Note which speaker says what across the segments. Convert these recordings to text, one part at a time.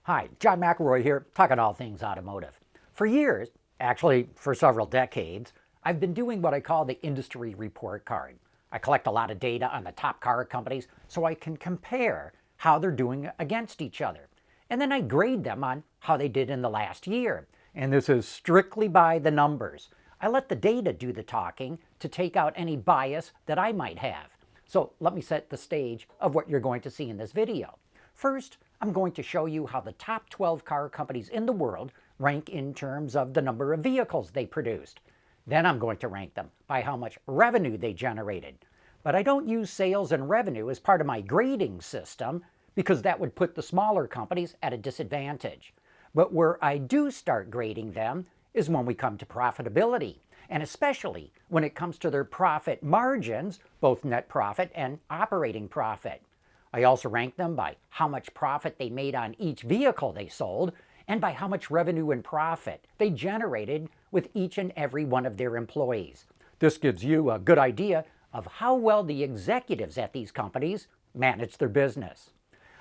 Speaker 1: Hi, John McElroy here, talking all things automotive. For years, actually for several decades, I've been doing what I call the industry report card. I collect a lot of data on the top car companies so I can compare how they're doing against each other. And then I grade them on how they did in the last year. And this is strictly by the numbers. I let the data do the talking to take out any bias that I might have. So let me set the stage of what you're going to see in this video. First, I'm going to show you how the top 12 car companies in the world rank in terms of the number of vehicles they produced. Then I'm going to rank them by how much revenue they generated. But I don't use sales and revenue as part of my grading system because that would put the smaller companies at a disadvantage. But where I do start grading them is when we come to profitability, and especially when it comes to their profit margins, both net profit and operating profit. I also rank them by how much profit they made on each vehicle they sold and by how much revenue and profit they generated with each and every one of their employees. This gives you a good idea of how well the executives at these companies manage their business.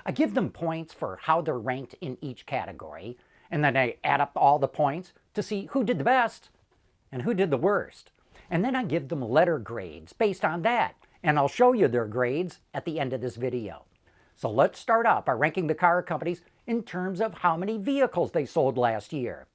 Speaker 1: I give them points for how they're ranked in each category, and then I add up all the points to see who did the best and who did the worst. And then I give them letter grades based on that, and I'll show you their grades at the end of this video. So let's start out by ranking the car companies in terms of how many vehicles they sold last year.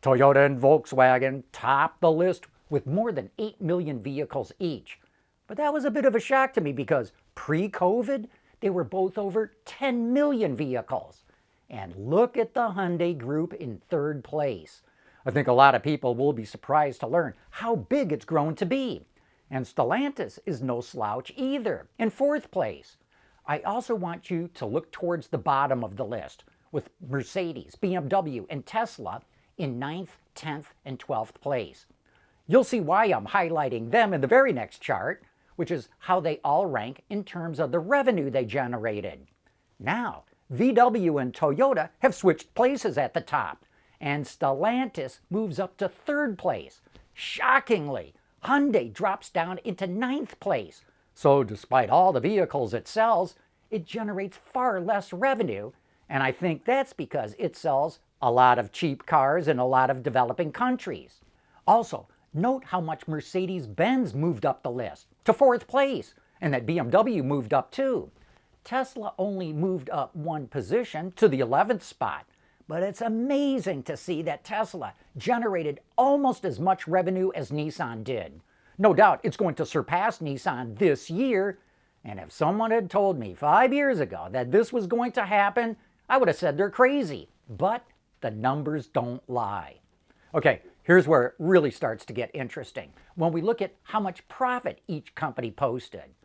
Speaker 1: Toyota and Volkswagen topped the list with more than 8 million vehicles each. But that was a bit of a shock to me because pre-COVID, they were both over 10 million vehicles. And look at the Hyundai Group in third place. I think a lot of people will be surprised to learn how big it's grown to be. And Stellantis is no slouch either, in fourth place. I also want you to look towards the bottom of the list, with Mercedes, BMW, and Tesla in 9th, 10th, and 12th place. You'll see why I'm highlighting them in the very next chart, which is how they all rank in terms of the revenue they generated. Now, VW and Toyota have switched places at the top, and Stellantis moves up to third place. Shockingly, Hyundai drops down into 9th place. So despite all the vehicles it sells, it generates far less revenue, and I think that's because it sells a lot of cheap cars in a lot of developing countries. Also, note how much Mercedes-Benz moved up the list to fourth place, and that BMW moved up too. Tesla only moved up one position to the 11th spot, but it's amazing to see that Tesla generated almost as much revenue as Nissan did. No doubt it's going to surpass Nissan this year, and if someone had told me 5 years ago that this was going to happen, I would have said they're crazy. But the numbers don't lie. Okay, here's where it really starts to get interesting. When we look at how much profit each company posted.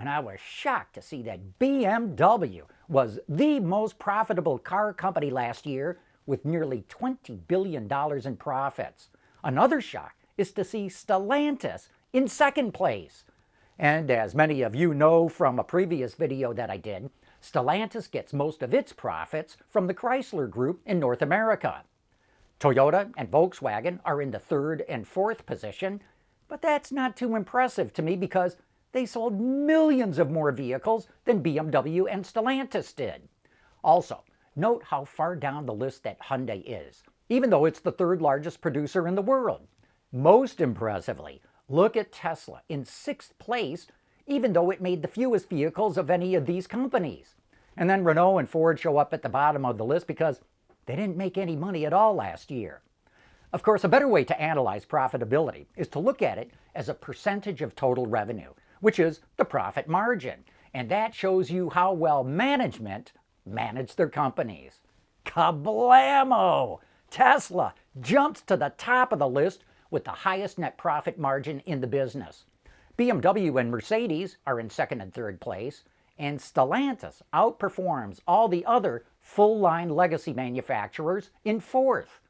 Speaker 1: And I was shocked to see that BMW was the most profitable car company last year with nearly $20 billion in profits. Another shock is to see Stellantis in second place. And as many of you know from a previous video that I did, Stellantis gets most of its profits from the Chrysler Group in North America. Toyota and Volkswagen are in the third and fourth position, but that's not too impressive to me because they sold millions of more vehicles than BMW and Stellantis did. Also, note how far down the list that Hyundai is, even though it's the third largest producer in the world. Most impressively, look at Tesla in 6th place, even though it made the fewest vehicles of any of these companies. And then Renault and Ford show up at the bottom of the list because they didn't make any money at all last year. Of course, a better way to analyze profitability is to look at it as a percentage of total revenue, which is the profit margin. And that shows you how well management managed their companies. Kablamo! Tesla jumps to the top of the list with the highest net profit margin in the business. BMW and Mercedes are in second and third place, and Stellantis outperforms all the other full-line legacy manufacturers in fourth.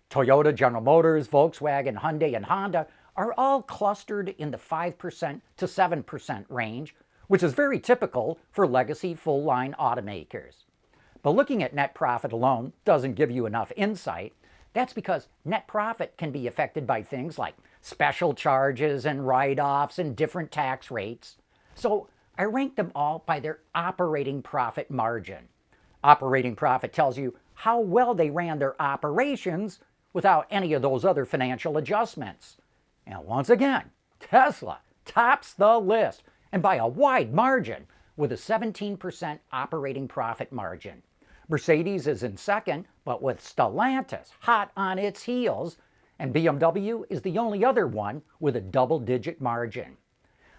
Speaker 1: Toyota, General Motors, Volkswagen, Hyundai, and Honda are all clustered in the 5% to 7% range, which is very typical for legacy full-line automakers. But looking at net profit alone doesn't give you enough insight. That's because net profit can be affected by things like special charges and write-offs and different tax rates. So I rank them all by their operating profit margin. Operating profit tells you how well they ran their operations without any of those other financial adjustments. And once again, Tesla tops the list, and by a wide margin, with a 17% operating profit margin. Mercedes is in second, but with Stellantis hot on its heels, and BMW is the only other one with a double-digit margin.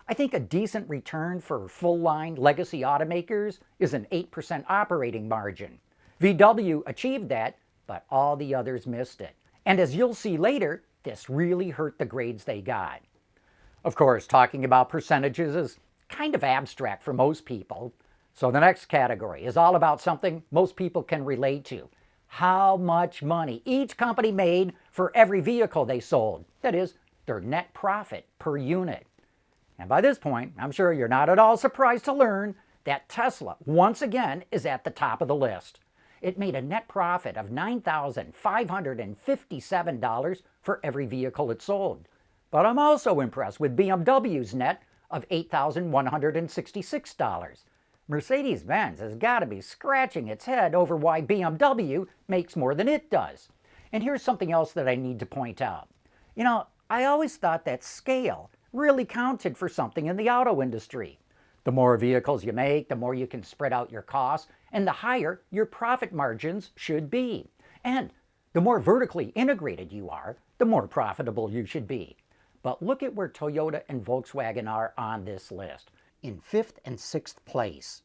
Speaker 1: I think a decent return for full-line legacy automakers is an 8% operating margin. VW achieved that, but all the others missed it. And as you'll see later, this really hurt the grades they got. Of course, talking about percentages is kind of abstract for most people. So the next category is all about something most people can relate to. How much money each company made for every vehicle they sold. That is, their net profit per unit. And by this point, I'm sure you're not at all surprised to learn that Tesla, once again, is at the top of the list. It made a net profit of $9,557 for every vehicle it sold. But I'm also impressed with BMW's net of $8,166. Mercedes-Benz has got to be scratching its head over why BMW makes more than it does. And here's something else that I need to point out. I always thought that scale really counted for something in the auto industry. The more vehicles you make, the more you can spread out your costs, and the higher your profit margins should be. And the more vertically integrated you are, the more profitable you should be. But look at where Toyota and Volkswagen are on this list. In 5th and 6th place.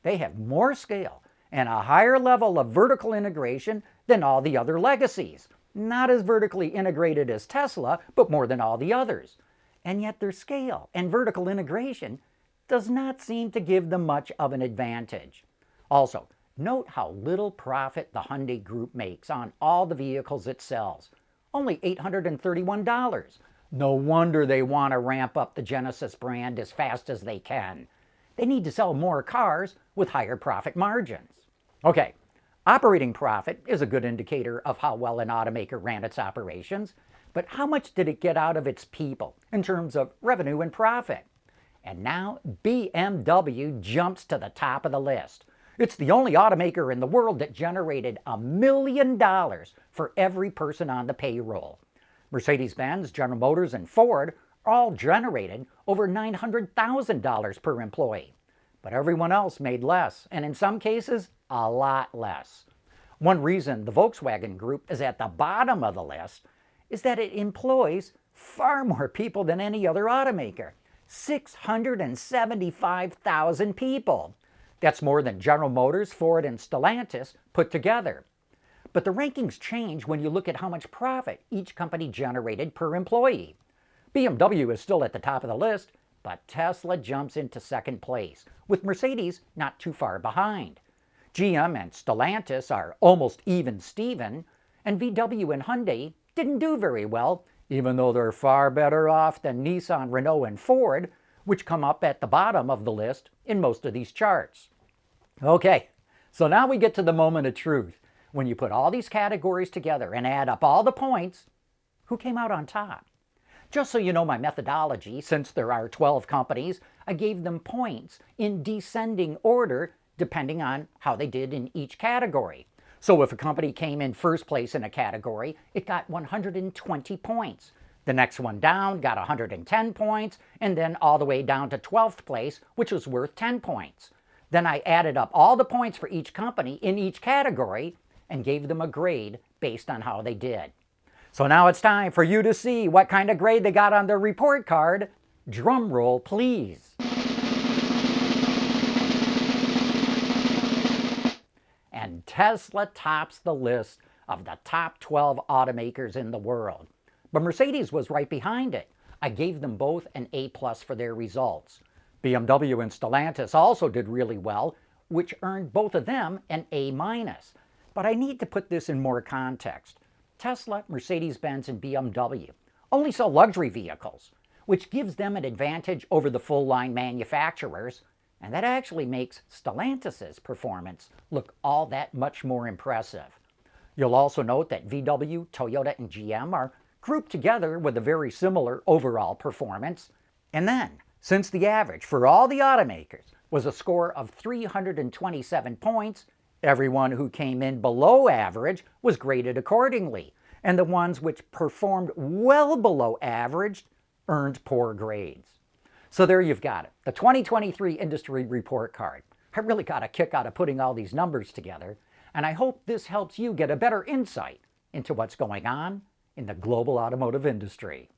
Speaker 1: They have more scale and a higher level of vertical integration than all the other legacies. Not as vertically integrated as Tesla, but more than all the others. And yet their scale and vertical integration does not seem to give them much of an advantage. Also, note how little profit the Hyundai Group makes on all the vehicles it sells. Only $831. No wonder they want to ramp up the Genesis brand as fast as they can. They need to sell more cars with higher profit margins. Okay, operating profit is a good indicator of how well an automaker ran its operations, but how much did it get out of its people in terms of revenue and profit? And now BMW jumps to the top of the list. It's the only automaker in the world that generated $1 million for every person on the payroll. Mercedes-Benz, General Motors, and Ford all generated over $900,000 per employee. But everyone else made less, and in some cases, a lot less. One reason the Volkswagen Group is at the bottom of the list is that it employs far more people than any other automaker. 675,000 people. That's more than General Motors, Ford, and Stellantis put together. But the rankings change when you look at how much profit each company generated per employee. BMW is still at the top of the list, but Tesla jumps into second place, with Mercedes not too far behind. GM and Stellantis are almost even Steven, and VW and Hyundai didn't do very well, even though they're far better off than Nissan, Renault, and Ford, which come up at the bottom of the list in most of these charts. Okay, so now we get to the moment of truth. When you put all these categories together and add up all the points, who came out on top? Just so you know my methodology, since there are 12 companies, I gave them points in descending order depending on how they did in each category. So if a company came in first place in a category, it got 120 points. The next one down got 110 points, and then all the way down to 12th place, which was worth 10 points. Then I added up all the points for each company in each category and gave them a grade based on how they did. So now it's time for you to see what kind of grade they got on their report card. Drum roll, please. And Tesla tops the list of the top 12 automakers in the world. But Mercedes was right behind it. I gave them both an A+ for their results. BMW and Stellantis also did really well, which earned both of them an A-. But I need to put this in more context. Tesla, Mercedes-Benz, and BMW only sell luxury vehicles, which gives them an advantage over the full-line manufacturers, and that actually makes Stellantis' performance look all that much more impressive. You'll also note that VW, Toyota, and GM are grouped together with a very similar overall performance. And then, since the average for all the automakers was a score of 327 points, Everyone who came in below average was graded accordingly, and the ones which performed well below average earned poor grades. So there you've got it, the 2023 industry report card. I really got a kick out of putting all these numbers together, and I hope this helps you get a better insight into what's going on in the global automotive industry.